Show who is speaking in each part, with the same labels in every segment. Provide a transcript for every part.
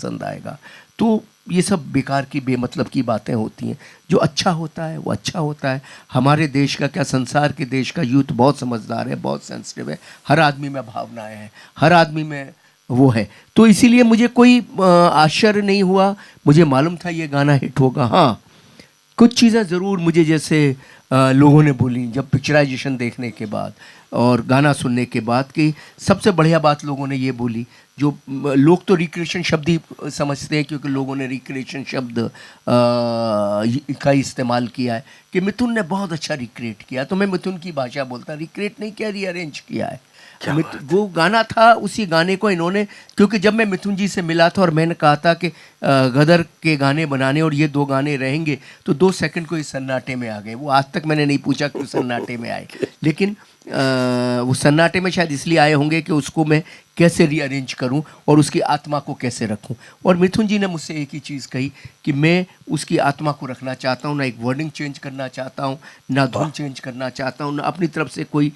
Speaker 1: पसंद आएगा। तो ये सब बेकार की बेमतलब की बातें होती हैं। जो अच्छा होता है वो अच्छा होता है। हमारे देश का क्या, संसार के देश का यूथ बहुत समझदार है, बहुत सेंसिटिव है। हर आदमी में भावनाएं हैं, हर आदमी में वो है। तो इसीलिए मुझे कोई आश्चर्य नहीं हुआ। मुझे मालूम था ये गाना हिट होगा। हाँ, कुछ चीज़ें ज़रूर मुझे जैसे लोगों ने बोली जब पिक्चराइजेशन देखने के बाद और गाना सुनने के बाद, कि सबसे बढ़िया बात लोगों ने ये बोली, जो लोग तो रिक्रिएशन शब्द ही समझते हैं क्योंकि लोगों ने रिक्रिएशन शब्द का इस्तेमाल किया है, कि मिथुन ने बहुत अच्छा रिक्रिएट किया। तो मैं मिथुन की भाषा बोलता, रिक्रिएट नहीं किया, रीअरेंज किया है। वो गाना था, उसी गाने को इन्होंने, क्योंकि जब मैं मिथुन जी से मिला था और मैंने कहा था कि गदर के गाने बनाने और ये 2 गाने रहेंगे, तो 2 सेकंड को इस सन्नाटे में आ गए। वो आज तक मैंने नहीं पूछा क्यों सन्नाटे में आए, लेकिन वो सन्नाटे में शायद इसलिए आए होंगे कि उसको मैं कैसे रीअरेंज करूं और उसकी आत्मा को कैसे रखूं। और मिथुन जी ने मुझसे एक ही चीज़ कही कि मैं उसकी आत्मा को रखना चाहता हूं, ना एक वर्डिंग चेंज करना चाहता हूं, ना धुन चेंज करना चाहता हूं, ना अपनी तरफ से कोई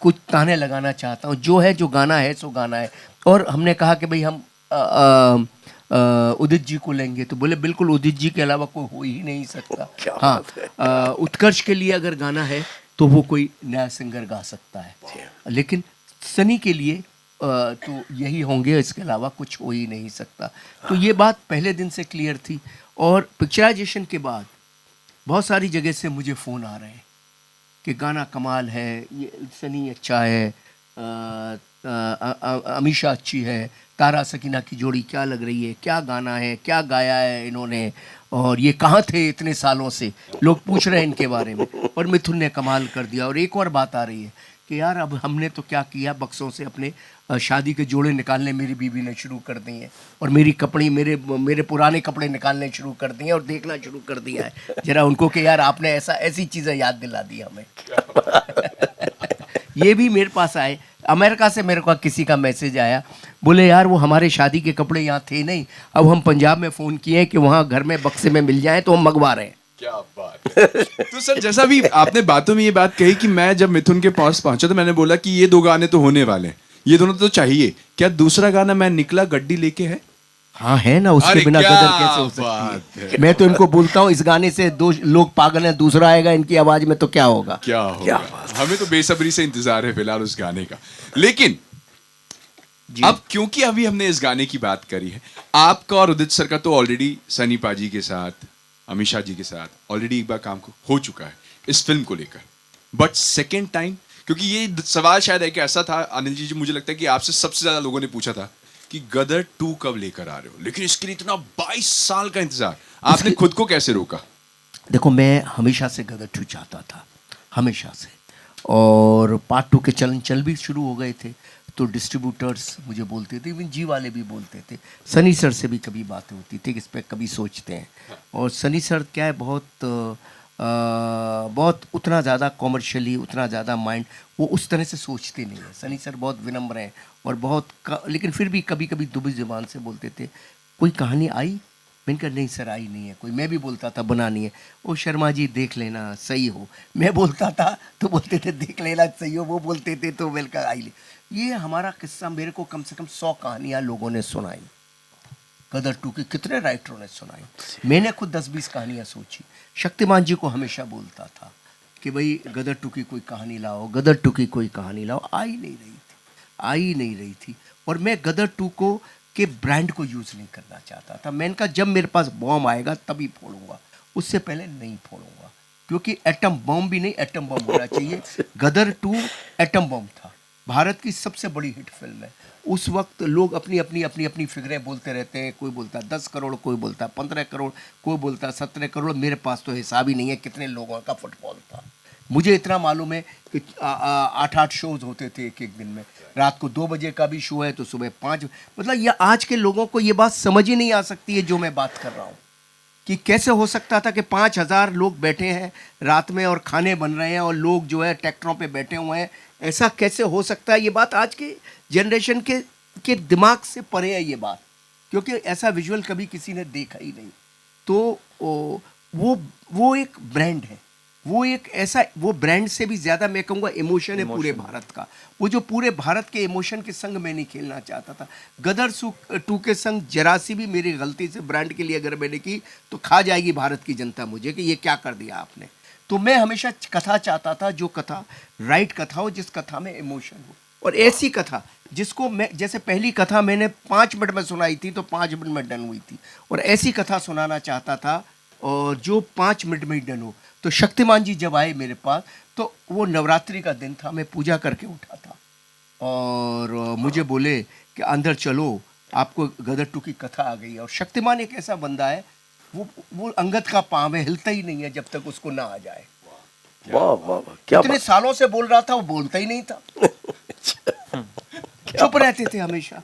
Speaker 1: कुछ ताने लगाना चाहता हूँ। जो है, जो गाना है सो गाना है। और हमने कहा कि भाई हम उदित जी को लेंगे, तो बोले बिल्कुल उदित जी के अलावा कोई हो ही नहीं सकता। हाँ, उत्कर्ष के लिए अगर गाना है तो वो कोई नया सिंगर गा सकता है, लेकिन सनी के लिए तो यही होंगे, इसके अलावा कुछ हो ही नहीं सकता। तो ये बात पहले दिन से क्लियर थी। और पिक्चराइजेशन के बाद बहुत सारी जगह से मुझे फ़ोन आ रहे हैं कि गाना कमाल है, ये सनी अच्छा है, अमीषा अच्छी है, तारा सकीना की जोड़ी क्या लग रही है, क्या गाना है, क्या गाया है इन्होंने, और ये कहाँ थे इतने सालों से, लोग पूछ रहे हैं इनके बारे में। और मिथुन ने कमाल कर दिया। और एक और बात आ रही है कि यार अब हमने तो क्या किया, बक्सों से अपने शादी के जोड़े निकालने मेरी बीवी ने शुरू कर दी हैं, और मेरी कपड़े, मेरे पुराने कपड़े निकालने शुरू कर दिए और देखना शुरू कर दिया है जरा उनको कि यार आपने ऐसी चीज़ें याद दिला दी हमें। ये भी मेरे पास आए, अमेरिका से मेरे को किसी का मैसेज आया, बोले यार वो हमारे शादी के कपड़े यहाँ थे नहीं, अब हम पंजाब में फ़ोन किए कि वहाँ घर में बक्से में मिल जाएं तो हम मंगवा रहे हैं।
Speaker 2: क्या बात है। तो सर, जैसा भी आपने बातों में ये बात कही कि मैं जब मिथुन के पास पहुंचा तो मैंने बोला कि ये 2 गाने तो होने वाले हैं, ये दोनों तो चाहिए। क्या दूसरा गाना मैं निकला गड्डी लेके है?
Speaker 1: हाँ है ना, उसके बिना गदर कैसे हो सकती है। मैं तो इनको बोलता हूँ इस गाने से 2 लोग पागल हैं, दूसरा आएगा इनकी आवाज में तो क्या होगा।
Speaker 2: क्या होगा? हमें तो बेसब्री से इंतजार है फिलहाल उस गाने का। लेकिन अब क्योंकि अभी हमने इस गाने की बात करी है, आपका और उदित सर का तो ऑलरेडी सनी पाजी के साथ, अमीषा जी के साथ ऑलरेडी एक बार काम हो चुका है इस फिल्म को लेकर, बट सेकेंड टाइम, क्योंकि ये सवाल शायद है कि ऐसा था अनिल जी, मुझे लगता है कि आपसे सबसे ज्यादा लोगों ने पूछा था कि गदर 2 कब लेकर आ रहे हो, लेकिन इसके लिए इतना 22 साल का इंतजार, आपने खुद को कैसे रोका?
Speaker 1: देखो, मैं हमेशा से गदर 2 चाहता था, हमेशा से। और पार्ट 2 के चल भी शुरू हो गए थे, तो डिस्ट्रीब्यूटर्स मुझे बोलते थे, इवन जी वाले भी बोलते थे, सनी सर से भी कभी बातें होती थी कि इस पर कभी सोचते हैं। और सनी सर क्या है, बहुत उतना ज़्यादा कॉमर्शियली, उतना ज़्यादा माइंड वो उस तरह से सोचते नहीं हैं। सनी सर बहुत विनम्र हैं और लेकिन फिर भी कभी कभी दुबी ज़ुबान से बोलते थे, कोई कहानी आई? मैंने कहा नहीं सर, आई नहीं है कोई। मैं भी बोलता था बनानी है, ओ शर्मा जी देख लेना सही हो। मैं बोलता था तो बोलते थे देख लेना सही हो, वो बोलते थे तो मैंने कहा आई ले। ये हमारा किस्सा मेरे को कम से कम 100 कहानियाँ लोगों ने सुनाई, गदर 2 की कितने राइटरों ने सुनाई। मैंने खुद 10-20 कहानियाँ सोची। शक्तिमान जी को हमेशा बोलता था कि भाई गदर 2 की कोई कहानी लाओ, गदर 2 की कोई कहानी लाओ। आई नहीं रही थी। और मैं गदर 2 को के ब्रांड को यूज़ नहीं करना चाहता था। मैंने कहा जब मेरे पास बॉम्ब आएगा तभी फोड़ूंगा, उससे पहले नहीं फोड़ूंगा, क्योंकि एटम बॉम्ब भी नहीं, एटम बॉम्ब होना चाहिए। गदर 2 एटम बॉम्ब था, भारत की सबसे बड़ी हिट फिल्म है। उस वक्त लोग अपनी फिगरें बोलते रहते हैं, कोई बोलता 10 करोड़, कोई बोलता 15 करोड़, कोई बोलता 17 करोड़। मेरे पास तो हिसाब ही नहीं है कितने लोगों का फुटबॉल था। मुझे इतना मालूम है कि 8-8 शोज होते थे एक एक दिन में। रात को 2 बजे का भी शो है तो सुबह 5। मतलब ये आज के लोगों को ये बात समझ ही नहीं आ सकती है जो मैं बात कर रहा हूँ, कि कैसे हो सकता था कि 5,000 लोग बैठे हैं रात में और खाने बन रहे हैं और लोग जो है ट्रैक्टरों पे बैठे हुए हैं। ऐसा कैसे हो सकता है? ये बात आज के जनरेशन के दिमाग से परे है ये बात, क्योंकि ऐसा विजुअल कभी किसी ने देखा ही नहीं। तो वो एक ब्रांड है, वो एक ऐसा, वो ब्रांड से भी ज्यादा मैं कहूँगा इमोशन है पूरे भारत का। वो जो पूरे भारत के इमोशन के संग मैं नहीं खेलना चाहता था। गदर 2 के संग जरा सी भी मेरी गलती से ब्रांड के लिए अगर मैंने की तो खा जाएगी भारत की जनता मुझे कि ये क्या कर दिया आपने। तो मैं हमेशा कथा चाहता था, जो कथा राइट कथा हो, जिस कथा में इमोशन हो, और ऐसी कथा जिसको मैं, जैसे पहली कथा मैंने 5 मिनट में सुनाई थी तो 5 मिनट में डन हुई थी, और ऐसी कथा सुनाना चाहता था और जो 5 मिनट में ही डन हो। तो शक्तिमान जी जब आए मेरे पास तो वो नवरात्रि का दिन था, मैं पूजा करके उठा था और मुझे बोले कि अंदर चलो, आपको गदर 2 की कथा आ गई है। और शक्तिमान एक ऐसा बंदा है, वो अंगद का पाँव है, हिलता ही नहीं है जब तक उसको ना आ जाए।
Speaker 3: वाह वाह वाह, क्या
Speaker 1: इतने सालों से बोल रहा था, वो बोलता ही नहीं था, चुप रहते थे हमेशा।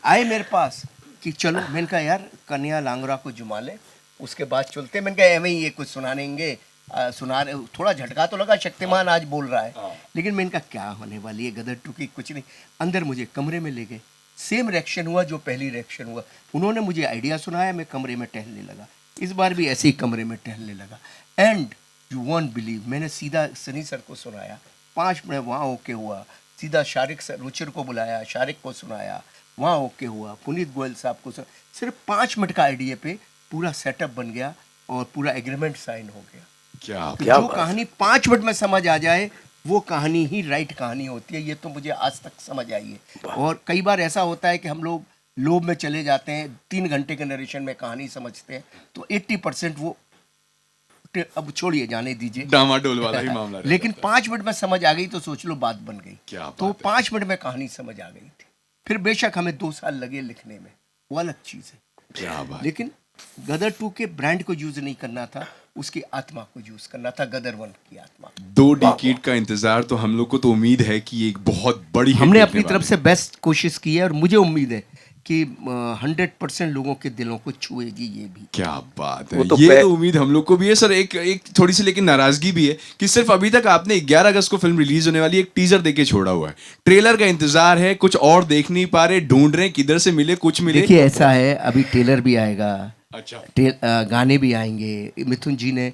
Speaker 1: आए मेरे पास कि चलो, मैंने कहा यार कन्या लांगरा को जुमा ले, उसके बाद चलते। मैंने कहा एवं ही ये कुछ सुनानेंगे, सुना रहे। थोड़ा झटका तो लगा, शक्तिमान आज बोल रहा है, लेकिन मैंने कहा क्या होने वाली है गदर 2 की, कुछ नहीं। अंदर मुझे कमरे में ले गए, सेम रिएक्शन हुआ जो पहली रिएक्शन हुआ। उन्होंने मुझे आइडिया सुनाया, मैं कमरे में टहलने लगा। इस बार भी ऐसे ही कमरे में टहलने लगा। एंड यू वॉन्ट बिलीव, मैंने सीधा सनी सर को सुनाया, 5 मिनट वहाँ ओके हुआ। सीधा शारिक सर, रुचिर को बुलाया, शारिक को सुनाया, वहाँ ओके हुआ। पुनीत गोयल साहब को सिर्फ 5 मिनट का आइडिया पे पूरा सेटअप बन गया और पूरा एग्रीमेंट साइन हो गया। तो जो कहानी 5 मिनट में समझ आ जाए वो कहानी ही राइट कहानी होती है। ये तो मुझे आज तक समझ आई है। और कई बार ऐसा होता है कि हम लोग लोभ में चले जाते हैं, 3 घंटे के नरेशन में कहानी समझते हैं, तो 80% वो अब छोड़िए, जाने दीजिए,
Speaker 2: डामाडोल वाला ही मामला रहता
Speaker 1: लेकिन 5 मिनट में समझ आ गई तो सोच लो बात बन गई।
Speaker 2: क्या
Speaker 1: तो
Speaker 2: बात है।
Speaker 1: 5 मिनट में कहानी समझ आ गई थी। फिर बेशक हमें 2 साल लगे लिखने में, वो अलग चीज़ है,
Speaker 2: क्या बात।
Speaker 1: लेकिन गदर 2 के ब्रांड को यूज नहीं करना था, उसकी आत्मा को यूज करना था, गदर 1 की आत्मा।
Speaker 2: 2 डिकेड का इंतजार, तो हम लोग को तो उम्मीद है कि एक बहुत बड़ी
Speaker 1: हमने
Speaker 2: हिट
Speaker 1: अपनी
Speaker 2: निकलने
Speaker 1: तरफ से बेस्ट कोशिश की है और मुझे उम्मीद है कि 100% लोगों के दिलों को छुएगी ये भी।
Speaker 2: क्या बात है,
Speaker 3: वो तो
Speaker 2: ये तो उम्मीद हम लोग को भी है सर। एक थोड़ी सी लेकिन नाराजगी भी है कि सिर्फ अभी तक आपने 11 अगस्त को फिल्म रिलीज होने वाली एक टीजर देके छोड़ा हुआ है। ट्रेलर का इंतजार है, कुछ और देख नहीं पा रहे, ढूंढ रहे किधर से मिले, कुछ मिले।
Speaker 1: देखिए ऐसा है, अभी ट्रेलर भी आएगा,
Speaker 2: अच्छा,
Speaker 1: गाने भी आएंगे। मिथुन जी ने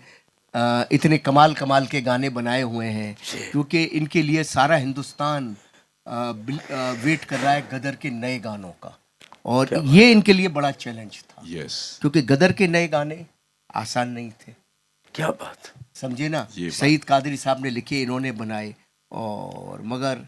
Speaker 1: इतने कमाल कमाल के गाने बनाए हुए हैं, क्योंकि इनके लिए सारा हिंदुस्तान वेट कर रहा है गदर के नए गानों का, और ये इनके लिए बड़ा चैलेंज था।
Speaker 2: यस,
Speaker 1: क्योंकि गदर के नए गाने आसान नहीं थे।
Speaker 3: क्या बात,
Speaker 1: समझे ना,
Speaker 2: ये बात।
Speaker 1: सईद कादरी साहब ने लिखे, इन्होंने बनाए, और मगर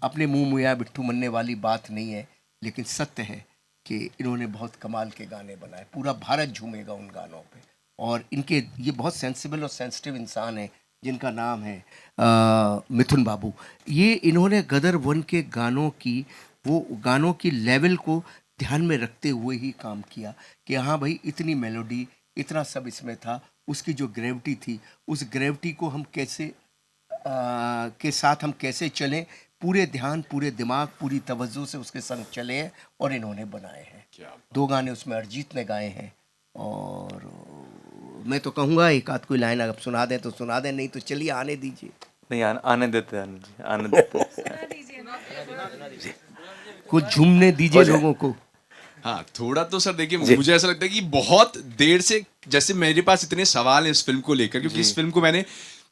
Speaker 1: अपने मुंह मुया बिट्ठू मनने वाली बात नहीं है, लेकिन सत्य है कि इन्होंने बहुत कमाल के गाने बनाए। पूरा भारत झूमेगा उन गानों पे। और इनके, ये बहुत सेंसिबल और सेंसिटिव इंसान है जिनका नाम है मिथुन बाबू। ये इन्होंने गदर 1 के गानों की, वो गानों की लेवल को ध्यान में रखते हुए ही काम किया कि हाँ भाई, इतनी मेलोडी, इतना सब इसमें था। उसकी जो ग्रेविटी थी, उस ग्रेविटी को हम कैसे के साथ हम कैसे चलें, पूरे ध्यान, पूरे दिमाग, पूरी तवज्जो से उसके संग चले हैं, और इन्होंने बनाए हैं। 2 गाने उसमें अरिजीत ने गाए हैं, और मैं तो कहूँगा एक आध कोई लाइन अगर सुना दें तो सुना दें, नहीं तो चलिए आने दीजिए।
Speaker 4: नहीं, आने देते हैं, आने देते
Speaker 1: कुछ झूमने दीजिए लोगों को।
Speaker 2: हाँ, थोड़ा तो सर देखिए, मुझे ऐसा लगता है कि बहुत देर से, जैसे मेरे पास इतने सवाल हैं इस फिल्म को लेकर, क्योंकि इस फिल्म को मैंने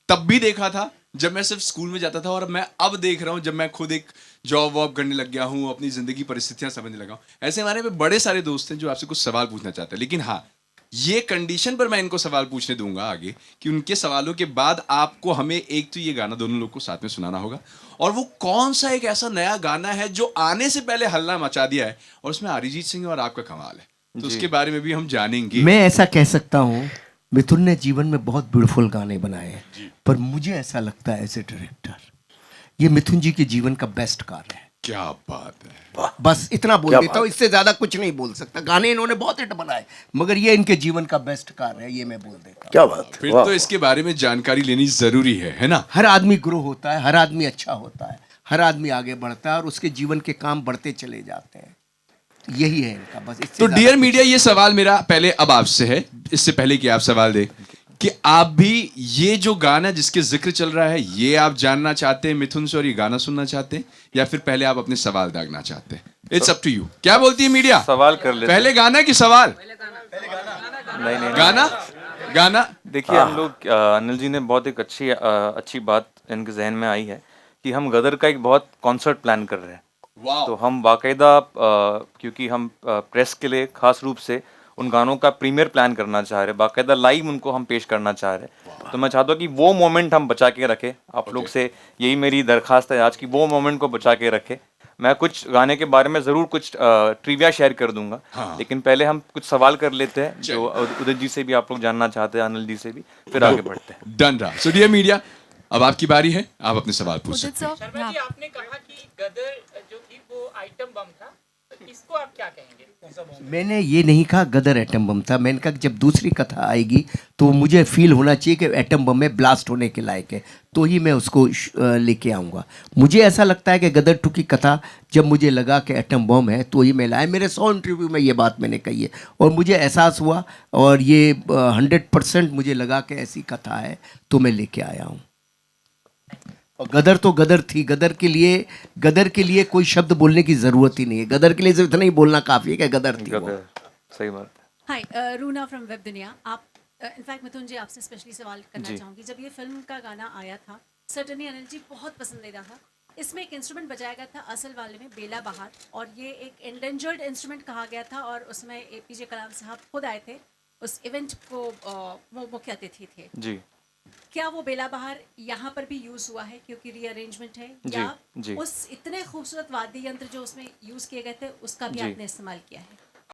Speaker 2: तब भी देखा था जब मैं सिर्फ स्कूल में जाता था, और मैं अब देख रहा हूँ जब मैं खुद एक जॉब वॉब करने लग गया हूँ, अपनी जिंदगी परिस्थितियां समझने लगा हूँ। ऐसे हमारे में बड़े सारे दोस्त हैं जो आपसे कुछ सवाल पूछना चाहते हैं, लेकिन हाँ, ये कंडीशन पर मैं इनको सवाल पूछने दूंगा आगे कि उनके सवालों के बाद आपको हमें एक तो ये गाना दोनों लोग को साथ में सुनाना होगा, और वो कौन सा एक ऐसा नया गाना है जो आने से पहले हल्ला मचा दिया है, और उसमें अरिजीत सिंह और आपका कमाल है, तो उसके बारे में भी हम जानेंगे।
Speaker 1: मैं ऐसा कह सकता हूँ, मिथुन ने जीवन में बहुत ब्यूटीफुल गाने बनाए हैं, पर मुझे ऐसा लगता है एज ए डायरेक्टर, ये मिथुन जी के जीवन का बेस्ट कार्य है।
Speaker 2: क्या बात है,
Speaker 1: बस इतना बोल देता हूँ, इससे ज्यादा कुछ नहीं बोल सकता। गाने इन्होंने बहुत हिट बनाए, मगर ये इनके जीवन का बेस्ट कार्य है, ये मैं बोल देता हूँ।
Speaker 3: क्या बात,
Speaker 2: फिर तो इसके बारे में जानकारी लेनी जरूरी है ना।
Speaker 1: हर आदमी ग्रो होता है, हर आदमी अच्छा होता है, हर आदमी आगे बढ़ता है, और उसके जीवन के काम बढ़ते चले जाते हैं। तो यही है इनका, बस इससे
Speaker 2: तो
Speaker 1: ज्यादा
Speaker 2: डियर
Speaker 1: कुछ-
Speaker 2: मीडिया, ये सवाल मेरा पहले अब आपसे है, इससे पहले कि आप सवाल दें, कि आप भी ये जो गाना जिसके जिक्र चल रहा है, ये आप जानना चाहते हैं मिथुन से और ये गाना सुनना चाहते हैं, या फिर पहले आप अपने सवाल दागना चाहते हैं? It's up to you. क्या बोलती है मीडिया,
Speaker 4: सवाल कर लेते
Speaker 2: पहले गाना कि सवाल?
Speaker 4: नहीं,
Speaker 2: गाना गाना
Speaker 4: देखिए हम लोग अनिल जी ने बहुत एक अच्छी बात इनके जहन में आई है कि हम गदर का एक बहुत कॉन्सर्ट प्लान कर रहे हैं।
Speaker 2: वाह
Speaker 4: तो हम बाकायदा क्योंकि हम प्रेस के लिए खास रूप से उन गानों का प्रीमियर प्लान करना चाह रहे हैं, बाकायदा लाइव उनको हम पेश करना चाह रहे हैं। तो मैं चाहता हूँ कि वो मोमेंट हम बचा के रखें। आप लोग से यही मेरी दरखास्त है आज की, वो मोमेंट को बचा के रखें। मैं कुछ गाने के बारे में ज़रूर कुछ ट्रिविया शेयर कर दूंगा, लेकिन पहले हम कुछ सवाल कर लेते हैं जो उदित जी से भी आप लोग जानना चाहते हैं, अनिल जी से भी, फिर आगे बढ़ते हैं।
Speaker 2: डन रहा। सो डियर मीडिया, अब आपकी बारी है, आप अपने सवाल पूछ सकते हैं।
Speaker 5: शर्मा जी, आपने कहा कि गदर जो थी वो आइटम बम था, तो इसको आप क्या कहेंगे?
Speaker 1: मैंने ये नहीं कहा गदर एटम बम था। मैंने कहा कि जब दूसरी कथा आएगी तो मुझे फील होना चाहिए कि एटम बम में ब्लास्ट होने के लायक है, तो ही मैं उसको लेके आऊँगा। मुझे ऐसा लगता है कि गदर 2 की कथा जब मुझे लगा कि एटम बम है तो ही मैं लाया। मेरे 100 इंटरव्यू में ये बात मैंने कही है और मुझे एहसास हुआ और ये 100% मुझे लगा कि ऐसी कथा है तो मैं लेके आया हूँ। और गदर तो गदर थी। गदर के लिए कोई शब्द बोलने की ज़रूरत ही नहीं है। गदर के लिए सिर्फ इतना ही बोलना काफ़ी है कि गदर थी वो।
Speaker 4: गदर, सही बात है।
Speaker 6: हाय, रूना फ्रॉम वेब दुनिया। आप इनफैक्ट मिथुन जी आपसे स्पेशली सवाल करना
Speaker 4: जी।
Speaker 6: चाहूँगी। जब ये फिल्म का गाना आया था, सर्टनली अनिल जी बहुत पसंदीदा था। इसमें एक इंस्ट्रूमेंट बजाया गया था असल वाले में, बेला बहार, और ये एक एंडेंजर्ड इंस्ट्रूमेंट कहा गया था और उसमें APJ कलाम साहब खुद आए थे उस इवेंट को, वो मुख्य अतिथि थे।
Speaker 4: जी
Speaker 6: क्या वो बेला बहार यहाँ पर भी यूज़ हुआ है क्योंकि रीअरेंजमेंट है, या
Speaker 4: जी।
Speaker 6: उस इतने खूबसूरत वाद्य यंत्र जो उसमें यूज़ किए गए थे उसका भी
Speaker 4: जी।
Speaker 6: आपने इस्तेमाल किया है?